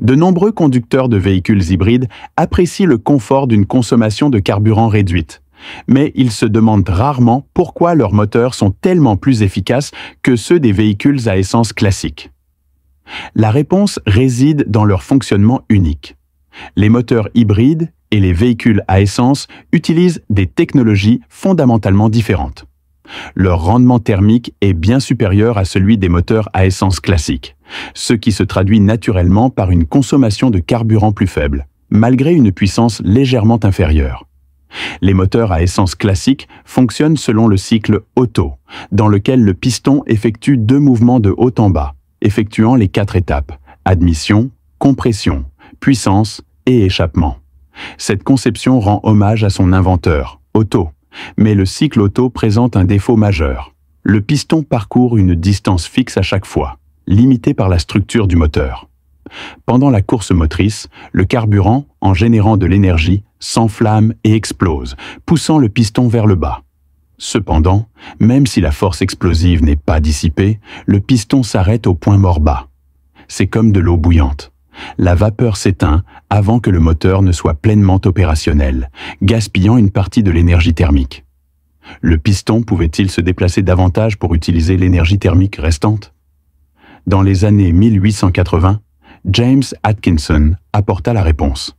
De nombreux conducteurs de véhicules hybrides apprécient le confort d'une consommation de carburant réduite, mais ils se demandent rarement pourquoi leurs moteurs sont tellement plus efficaces que ceux des véhicules à essence classiques. La réponse réside dans leur fonctionnement unique. Les moteurs hybrides et les véhicules à essence utilisent des technologies fondamentalement différentes. Leur rendement thermique est bien supérieur à celui des moteurs à essence classiques, ce qui se traduit naturellement par une consommation de carburant plus faible, malgré une puissance légèrement inférieure. Les moteurs à essence classiques fonctionnent selon le cycle Otto, dans lequel le piston effectue 2 mouvements de haut en bas, effectuant les 4 étapes: admission, compression, puissance et échappement. Cette conception rend hommage à son inventeur, Otto, mais le cycle Otto présente un défaut majeur. Le piston parcourt une distance fixe à chaque fois, limitée par la structure du moteur. Pendant la course motrice, le carburant, en générant de l'énergie, s'enflamme et explose, poussant le piston vers le bas. Cependant, même si la force explosive n'est pas dissipée, le piston s'arrête au point mort bas. C'est comme de l'eau bouillante. La vapeur s'éteint avant que le moteur ne soit pleinement opérationnel, gaspillant une partie de l'énergie thermique. Le piston pouvait-il se déplacer davantage pour utiliser l'énergie thermique restante? Dans les années 1880, James Atkinson apporta la réponse.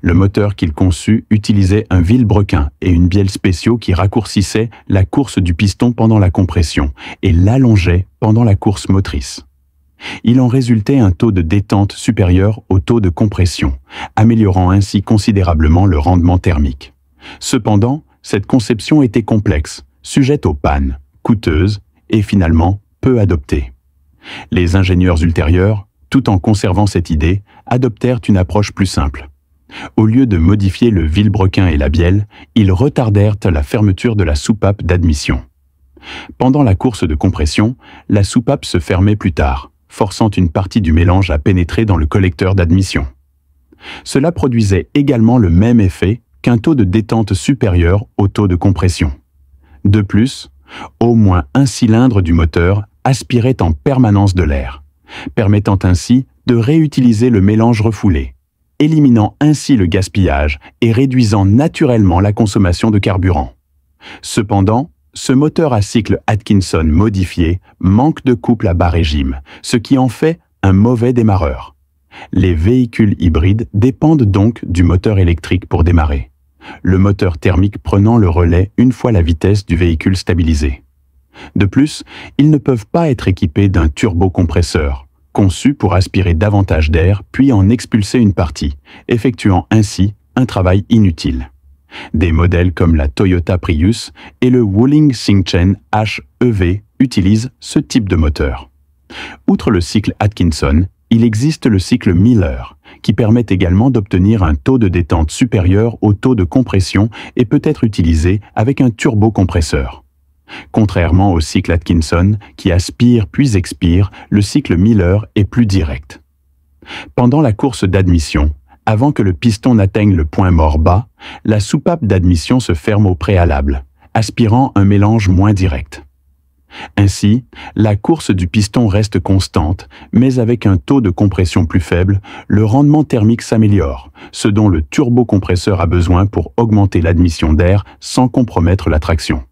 Le moteur qu'il conçut utilisait un vilebrequin et une bielle spéciaux qui raccourcissaient la course du piston pendant la compression et l'allongeaient pendant la course motrice. Il en résultait un taux de détente supérieur au taux de compression, améliorant ainsi considérablement le rendement thermique. Cependant, cette conception était complexe, sujette aux pannes, coûteuse et finalement peu adoptée. Les ingénieurs ultérieurs, tout en conservant cette idée, adoptèrent une approche plus simple. Au lieu de modifier le vilebrequin et la bielle, ils retardèrent la fermeture de la soupape d'admission. Pendant la course de compression, la soupape se fermait plus tard, forçant une partie du mélange à pénétrer dans le collecteur d'admission. Cela produisait également le même effet qu'un taux de détente supérieur au taux de compression. De plus, au moins un cylindre du moteur aspirait en permanence de l'air, permettant ainsi de réutiliser le mélange refoulé, éliminant ainsi le gaspillage et réduisant naturellement la consommation de carburant. Cependant, ce moteur à cycle Atkinson modifié manque de couple à bas régime, ce qui en fait un mauvais démarreur. Les véhicules hybrides dépendent donc du moteur électrique pour démarrer, le moteur thermique prenant le relais une fois la vitesse du véhicule stabilisée. De plus, ils ne peuvent pas être équipés d'un turbocompresseur, conçu pour aspirer davantage d'air puis en expulser une partie, effectuant ainsi un travail inutile. Des modèles comme la Toyota Prius et le Wuling Xingchen HEV utilisent ce type de moteur. Outre le cycle Atkinson, il existe le cycle Miller, qui permet également d'obtenir un taux de détente supérieur au taux de compression et peut être utilisé avec un turbocompresseur. Contrairement au cycle Atkinson, qui aspire puis expire, le cycle Miller est plus direct. Pendant la course d'admission, avant que le piston n'atteigne le point mort bas, la soupape d'admission se ferme au préalable, aspirant un mélange moins direct. Ainsi, la course du piston reste constante, mais avec un taux de compression plus faible, le rendement thermique s'améliore, ce dont le turbocompresseur a besoin pour augmenter l'admission d'air sans compromettre la traction.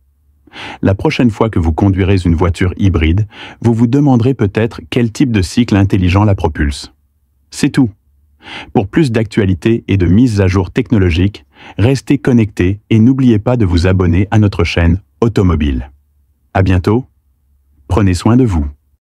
La prochaine fois que vous conduirez une voiture hybride, vous vous demanderez peut-être quel type de cycle intelligent la propulse. C'est tout. Pour plus d'actualités et de mises à jour technologiques, restez connectés et n'oubliez pas de vous abonner à notre chaîne Automobile. À bientôt, prenez soin de vous.